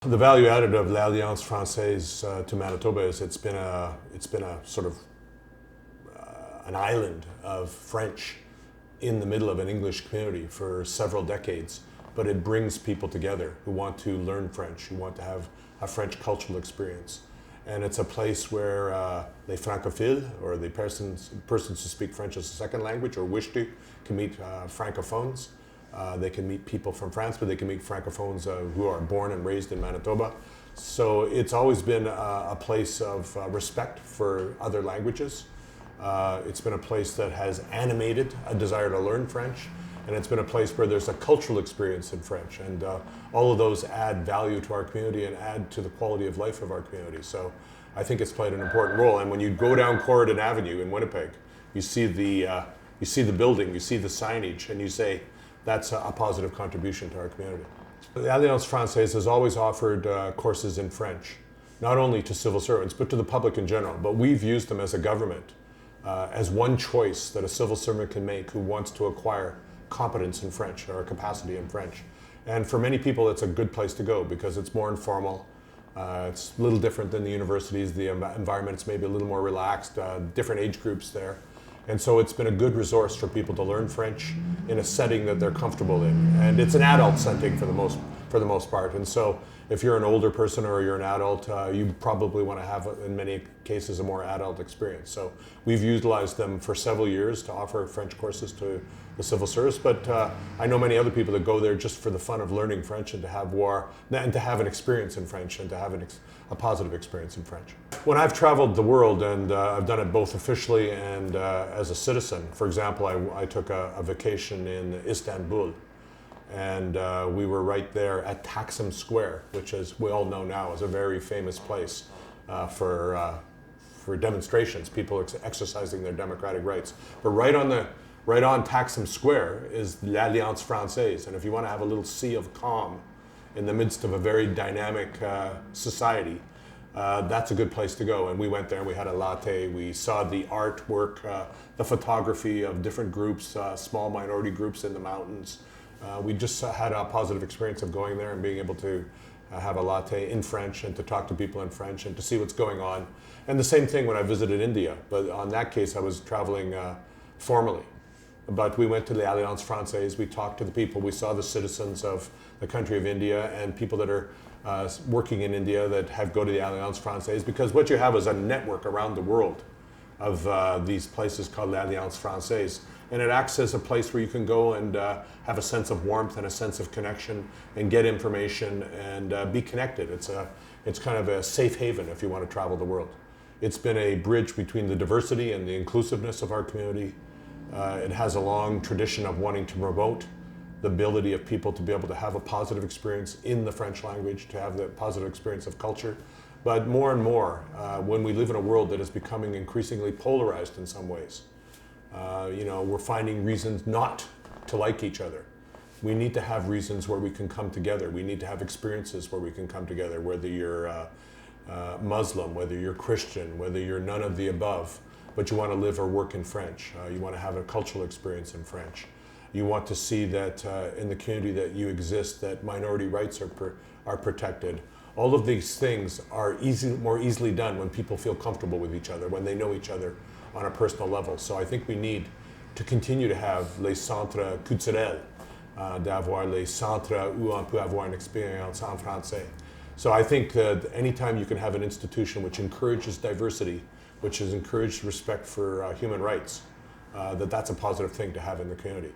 The value added of l'Alliance Française to Manitoba is it's been a sort of an island of French in the middle of an English community for several decades, but it brings people together who want to learn French, who want to have a French cultural experience. And it's a place where les francophiles, or the persons who speak French as a second language or wish to, can meet francophones. They can meet people from France, but they can meet francophones who are born and raised in Manitoba. So it's always been a place of respect for other languages. It's been a place that has animated a desire to learn French, and it's been a place where there's a cultural experience in French, and all of those add value to our community and add to the quality of life of our community. So I think it's played an important role. And when you go down Corridon Avenue in Winnipeg, you see the building, you see the signage, and you say, that's a positive contribution to our community. The Alliance Française has always offered courses in French, not only to civil servants, but to the public in general. But we've used them as a government, as one choice that a civil servant can make who wants to acquire competence in French or capacity in French. And for many people, it's a good place to go because it's more informal. It's a little different than the universities. The environment's maybe a little more relaxed, different age groups there. And so it's been a good resource for people to learn French in a setting that they're comfortable in. And it's an adult setting for the most part. And so if you're an older person or you're an adult, you probably want to have, in many cases, a more adult experience. So we've utilized them for several years to offer French courses to the civil service. But I know many other people that go there just for the fun of learning French and to have an experience in French and to have a positive experience in French. When I've traveled the world, and I've done it both officially and as a citizen, for example, I took a vacation in Istanbul, and we were right there at Taksim Square, which, as we all know now, is a very famous place for demonstrations, people exercising their democratic rights. But right on Taksim Square is l'Alliance Française, and if you want to have a little sea of calm in the midst of a very dynamic society, that's a good place to go. And we went there and we had a latte. We saw the artwork, the photography of different groups, small minority groups in the mountains. We just had a positive experience of going there and being able to have a latte in French and to talk to people in French and to see what's going on. And the same thing when I visited India, but on that case I was traveling formally. But we went to the Alliance Française, we talked to the people, we saw the citizens of the country of India and people that are working in India that go to the Alliance Française, because what you have is a network around the world of these places called l'Alliance Française. And it acts as a place where you can go and have a sense of warmth and a sense of connection and get information and be connected. It's kind of a safe haven if you want to travel the world. It's been a bridge between the diversity and the inclusiveness of our community. It has a long tradition of wanting to promote the ability of people to be able to have a positive experience in the French language, to have the positive experience of culture. But more and more, when we live in a world that is becoming increasingly polarized in some ways, we're finding reasons not to like each other. We need to have reasons where we can come together. We need to have experiences where we can come together, whether you're Muslim, whether you're Christian, whether you're none of the above, but you want to live or work in French. You want to have a cultural experience in French. You want to see that in the community that you exist, that minority rights are protected. All of these things are more easily done when people feel comfortable with each other, when they know each other on a personal level. So I think we need to continue to have les centres culturels, d'avoir les centres où on peut avoir une expérience en français. So I think that anytime you can have an institution which encourages diversity, which has encouraged respect for human rights, that's a positive thing to have in the community.